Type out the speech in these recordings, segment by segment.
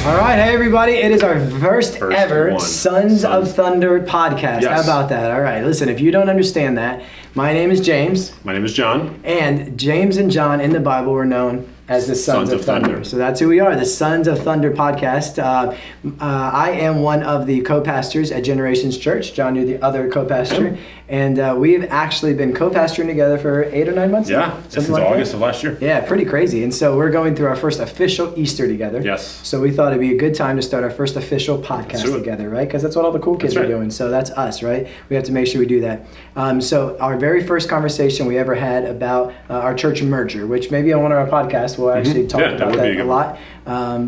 All right, hey everybody, it is our first ever one. Sons of Thunder podcast. Yes. How about that? All right, listen, if you don't understand that, my name is James, My name is John. and James and John in the Bible were known as the Sons of Thunder. So that's who we are, the Sons of Thunder podcast. I am one of the co-pastors at Generations Church. John, you're the other co-pastor. And we've actually been co-pastoring together for 8 or 9 months now? Yeah, since August of last year. Yeah, pretty crazy. And so we're going through our first official Easter together. Yes. So we thought it'd be a good time to start our first official podcast do it. together, right? Because that's what all the cool kids That's are right. doing. So that's us, right? We have to make sure we do that. So our very first conversation we ever had about our church merger, which maybe on one of our podcasts we'll actually talk Yeah, that about would be that a good a lot.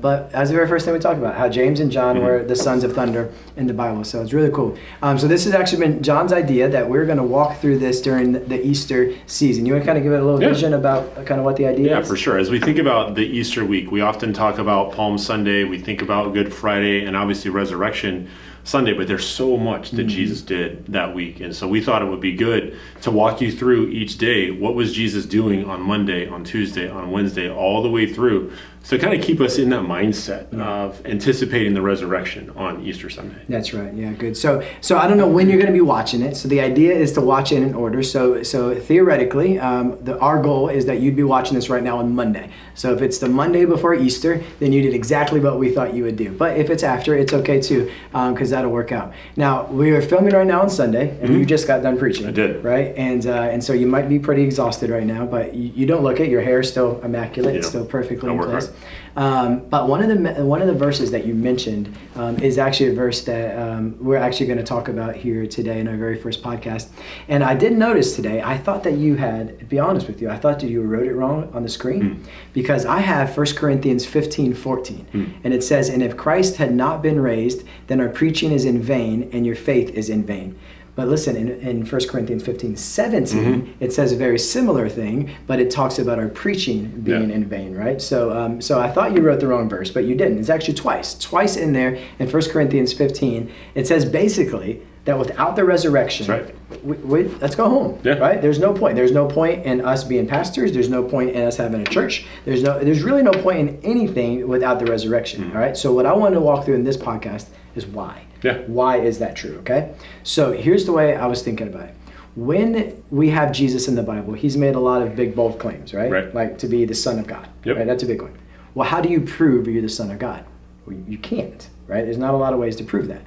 But that's the very first thing we talked about, how James and John were the Sons of Thunder in the Bible. So it's really cool. So this has actually been John's idea that we're going to walk through this during the Easter season. You want to kind of give it a little vision about kind of what the idea is? Yeah, for sure. As we think about the Easter week, we often talk about Palm Sunday, we think about Good Friday, and obviously Resurrection Sunday, but there's so much that Jesus did that week. And so we thought it would be good to walk you through each day. What was Jesus doing on Monday, on Tuesday, on Wednesday, all the way through? So kind of keep us in that mindset of anticipating the resurrection on Easter Sunday. That's right. Yeah, good. So I don't know when you're going to be watching it. So the idea is to watch it in order. So theoretically, our goal is that you'd be watching this right now on Monday. So if it's the Monday before Easter, then you did exactly what we thought you would do. But if it's after, it's okay too, because that'll work out. Now we are filming right now on Sunday, and you just got done preaching. I did. Right, and so you might be pretty exhausted right now, but you don't look it. Your hair is still immaculate. It's still perfectly in place. But one of the verses that you mentioned is actually a verse that we're actually going to talk about here today in our very first podcast. And I did notice today, I thought that you had, to be honest with you, I thought that you wrote it wrong on the screen because I have 1 Corinthians 15:14, and it says, "And if Christ had not been raised, then our preaching is in vain and your faith is in vain." But listen, in 1 Corinthians 15:17, it says a very similar thing, but it talks about our preaching being in vain, right? So I thought you wrote the wrong verse, but you didn't. It's actually twice in there in 1 Corinthians 15. It says basically that without the resurrection, That's let's go home, Yeah. right? There's no point. There's no point in us being pastors. There's no point in us having a church. There's really no point in anything without the resurrection, all right? So what I want to walk through in this podcast is why. Yeah. Why is that true, okay? So here's the way I was thinking about it. When we have Jesus in the Bible, he's made a lot of big, bold claims, right? Right. Like to be the Son of God, Yep. right? That's a big one. Well, how do you prove you're the Son of God? Well, you can't, right? There's not a lot of ways to prove that.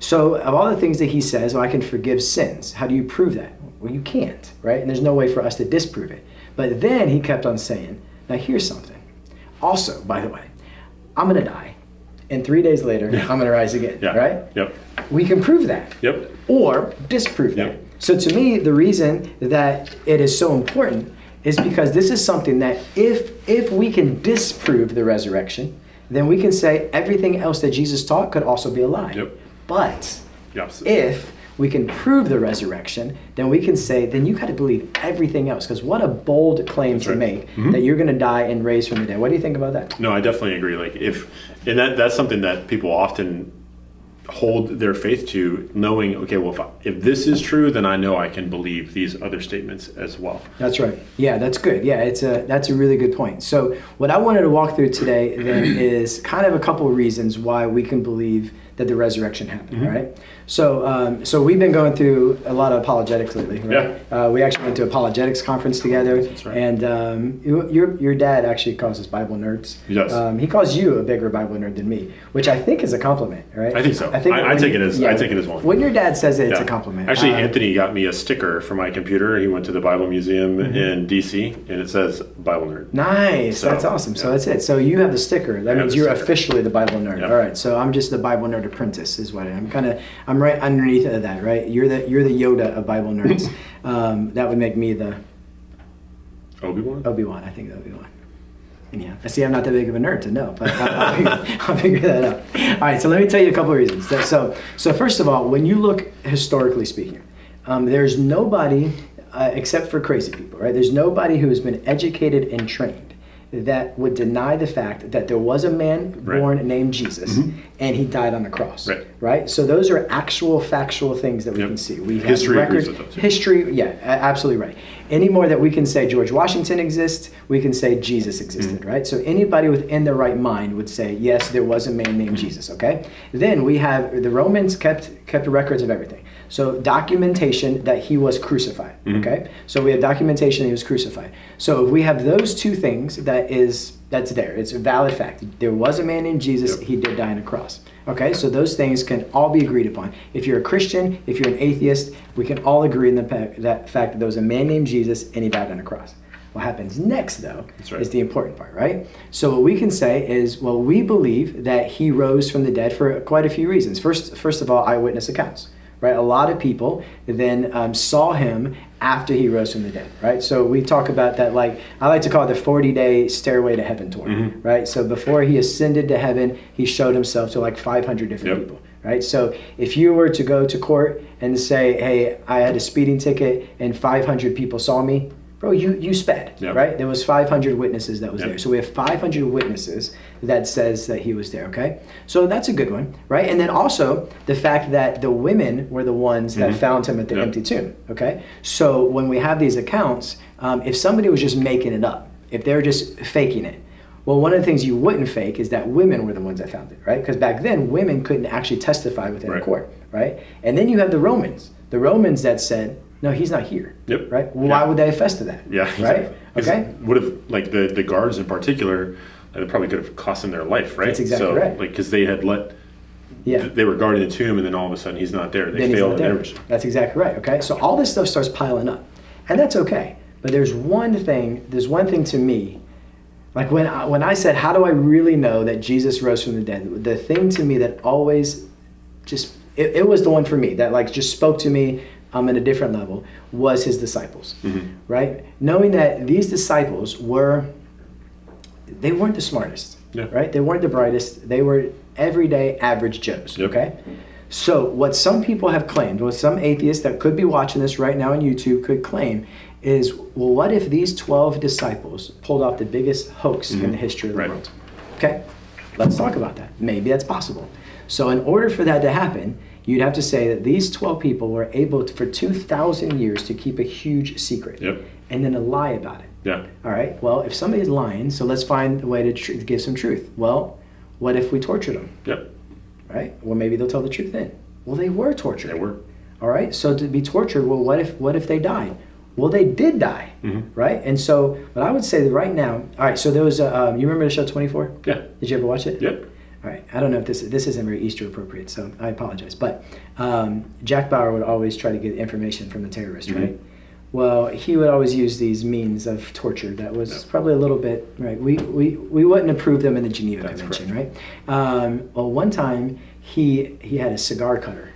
So of all the things that he says, I can forgive sins. How do you prove that? Well, you can't, right? And there's no way for us to disprove it. But then he kept on saying, now here's something. Also, by the way, I'm going to die. And 3 days later, I'm going to rise again, right? Yep. We can prove that. Yep. Or disprove that. Yep. So to me, the reason that it is so important is because this is something that if we can disprove the resurrection, then we can say everything else that Jesus taught could also be a lie. Yep. But Yep. if we can prove the resurrection, then we can say, then you got to believe everything else. Because what a bold claim to make that you're going to die and raise from the dead. What do you think about that? No, I definitely agree. Like that's something that people often hold their faith to, knowing, okay, well, if this is true, then I know I can believe these other statements as well. That's right. Yeah, that's good. Yeah, that's a really good point. So what I wanted to walk through today then is kind of a couple of reasons why we can believe that the resurrection happened, right? So we've been going through a lot of apologetics lately, right? Yeah. We actually went to apologetics conference together. That's right. And your dad actually calls us Bible nerds. He does. He calls you a bigger Bible nerd than me, which I think is a compliment, right? I think so. I take it as one. When your dad says it, it's a compliment. Actually, Anthony got me a sticker for my computer. He went to the Bible Museum in DC, and it says Bible nerd. Nice. So, that's awesome. So that's it. So you have the sticker. That means you're officially the Bible nerd. Yep. All right. So I'm just the Bible nerd apprentice is what I'm right underneath of that, right? You're the Yoda of Bible nerds. That would make me the Obi-Wan? Obi-Wan. I think Obi-Wan. Yeah. I see I'm not that big of a nerd to know, but I'll figure that out. All right. So let me tell you a couple of reasons. So first of all, when you look historically speaking, there's nobody except for crazy people, right? There's nobody who has been educated and trained that would deny the fact that there was a man born named Jesus and he died on the cross. Right? So those are actual factual things that we can see. We have history agrees with those. History, yeah, absolutely right. Any more that we can say George Washington exists, we can say Jesus existed, right? So anybody within their right mind would say, yes, there was a man named Jesus, okay? Then we have, the Romans kept records of everything. So documentation that he was crucified, okay? So we have documentation that he was crucified. So if we have those two things, that's there. It's a valid fact. There was a man named Jesus, he did die on a cross. Okay, so those things can all be agreed upon. If you're a Christian, if you're an atheist, we can all agree in that fact that there was a man named Jesus and he died on a cross. What happens next, though, is the important part, right? So what we can say is, well, we believe that he rose from the dead for quite a few reasons. First of all, eyewitness accounts. Right, a lot of people then saw him after he rose from the dead. Right, so we talk about that, like I like to call it the 40-day stairway to heaven tour. Right, so before he ascended to heaven, he showed himself to like 500 different people. Right, so if you were to go to court and say, "Hey, I had a speeding ticket and 500 people saw me," bro, you sped. Right, there was 500 witnesses that was there. So we have 500 witnesses that says that he was there. Okay, so that's a good one, right? And then also the fact that the women were the ones that found him at the empty tomb. Okay, so when we have these accounts, if somebody was just making it up, if they're just faking it, well, one of the things you wouldn't fake is that women were the ones that found it, right? Because back then women couldn't actually testify within a court, right? And then you have the Romans that said, no, he's not here. Right? Well, why would they attest to that? Right? Okay. Would have, like, the guards in particular, they probably could have cost them their life, right? That's exactly right. Like, because they had they were guarding the tomb, and then all of a sudden he's not there. They failed in everything. That's exactly right. Okay. So all this stuff starts piling up, and that's okay. But there's one thing to me. Like when I said, how do I really know that Jesus rose from the dead? The thing to me that always just it was the one for me that like just spoke to me at a different level was his disciples, right? Knowing that these disciples they weren't the smartest, right? They weren't the brightest. They were everyday average Joes, okay? So what some people have claimed, what some atheists that could be watching this right now on YouTube could claim is, well, what if these 12 disciples pulled off the biggest hoax in the history of the world? Okay, let's talk about that. Maybe that's possible. So in order for that to happen, you'd have to say that these 12 people were able to, for 2,000 years to keep a huge secret and then to lie about it. All right, well, if somebody's lying, so let's find a way to give some truth. Well, what if we tortured them? Right? Well, maybe they'll tell the truth then. Well, they were tortured. They were. All right, so to be tortured, well, what if they died? Well, they did die, right? And so what I would say that right now, all right, so there was, you remember the show 24? Yeah. Did you ever watch it? Yep. All right, I don't know if this isn't very Easter appropriate, so I apologize. But Jack Bauer would always try to get information from the terrorist, right? Well, he would always use these means of torture that was probably a little bit, right? We wouldn't approve them in the Geneva Convention, right? Well, one time he had a cigar cutter,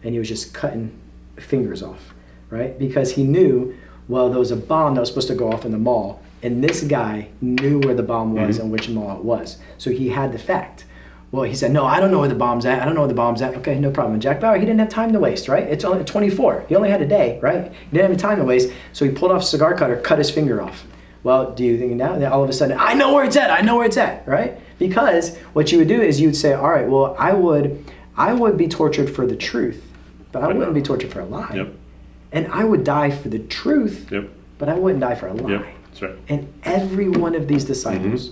and he was just cutting fingers off, right? Because he knew, well, there was a bomb that was supposed to go off in the mall, and this guy knew where the bomb was and which mall it was. So he had the fact. Well, he said, no, I don't know where the bomb's at. I don't know where the bomb's at. Okay, no problem. Jack Bauer, he didn't have time to waste, right? It's only 24. He only had a day, right? He didn't have time to waste. So he pulled off a cigar cutter, cut his finger off. Well, do you think now that all of a sudden, I know where it's at. I know where it's at, right? Because what you would do is you'd say, all right, well, I would be tortured for the truth, but I wouldn't be tortured for a lie. And I would die for the truth, but I wouldn't die for a lie. That's right. And every one of these disciples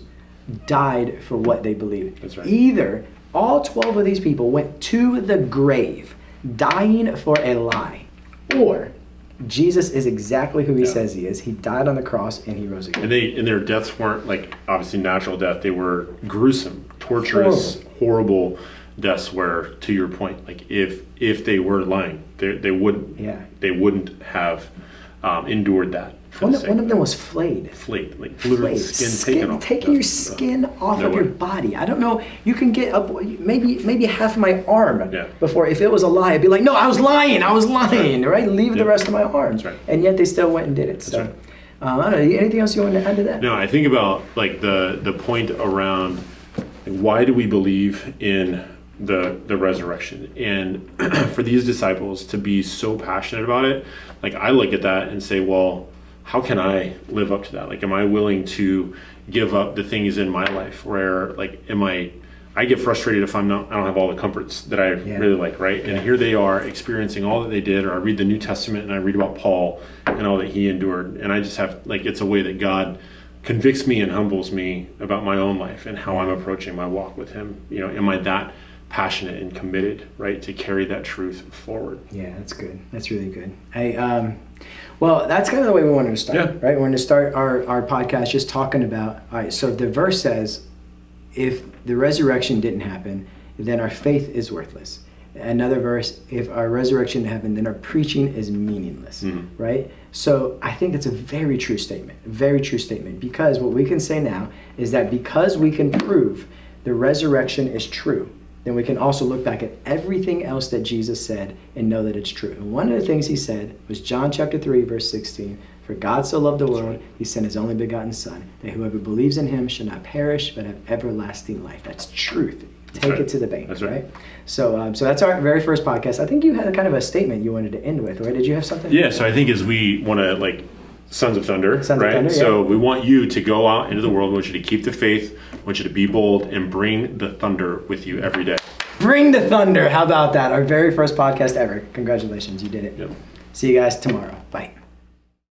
died for what they believed. That's right. Either all 12 of these people went to the grave dying for a lie, or Jesus is exactly who he says he is. He died on the cross and he rose again. And their deaths weren't like obviously natural death. They were gruesome, torturous, horrible deaths where, to your point, like if they were lying, they wouldn't have endured that. One of them was flayed. Like literally skin taken off. Taking your skin off of your body. I don't know. You can get up maybe half my arm before. If it was a lie, I'd be like, no, I was lying, right? Leave the rest of my arm. That's right. And yet they still went and did it. So I don't know. Anything else you want to add to that? No, I think about like the point around why do we believe in the resurrection, and for these disciples to be so passionate about it. Like I look at that and say, well, how can I live up to that? Like, am I willing to, give up the things in my life where like, I get frustrated if I don't have all the comforts that I really like, right? And here they are experiencing all that they did, or I read the New Testament and I read about Paul and all that he endured. And I just have, like, it's a way that God convicts me and humbles me about my own life and how I'm approaching my walk with him. You know, am I that passionate and committed, right, to carry that truth forward? Yeah, that's good. That's really good. Well, that's kind of the way we wanted to start, right? We wanted to start our podcast just talking about, all right, so the verse says, if the resurrection didn't happen, then our faith is worthless. Another verse, if our resurrection didn't happen, then our preaching is meaningless, right? So I think it's a very true statement, because what we can say now is that because we can prove the resurrection is true, then we can also look back at everything else that Jesus said and know that it's true. And one of the things he said was John chapter 3, verse 16, for God so loved the world, he sent his only begotten Son, that whoever believes in him shall not perish, but have everlasting life. That's truth. Take it to the bank, right? So that's our very first podcast. I think you had a kind of a statement you wanted to end with, right? Did you have something? Yeah, so I think as we want to, like, Sons of Thunder, right? So we want you to go out into the world. We want you to keep the faith. We want you to be bold and bring the thunder with you every day. Bring the thunder. How about that? Our very first podcast ever. Congratulations. You did it. Yep. See you guys tomorrow. Bye.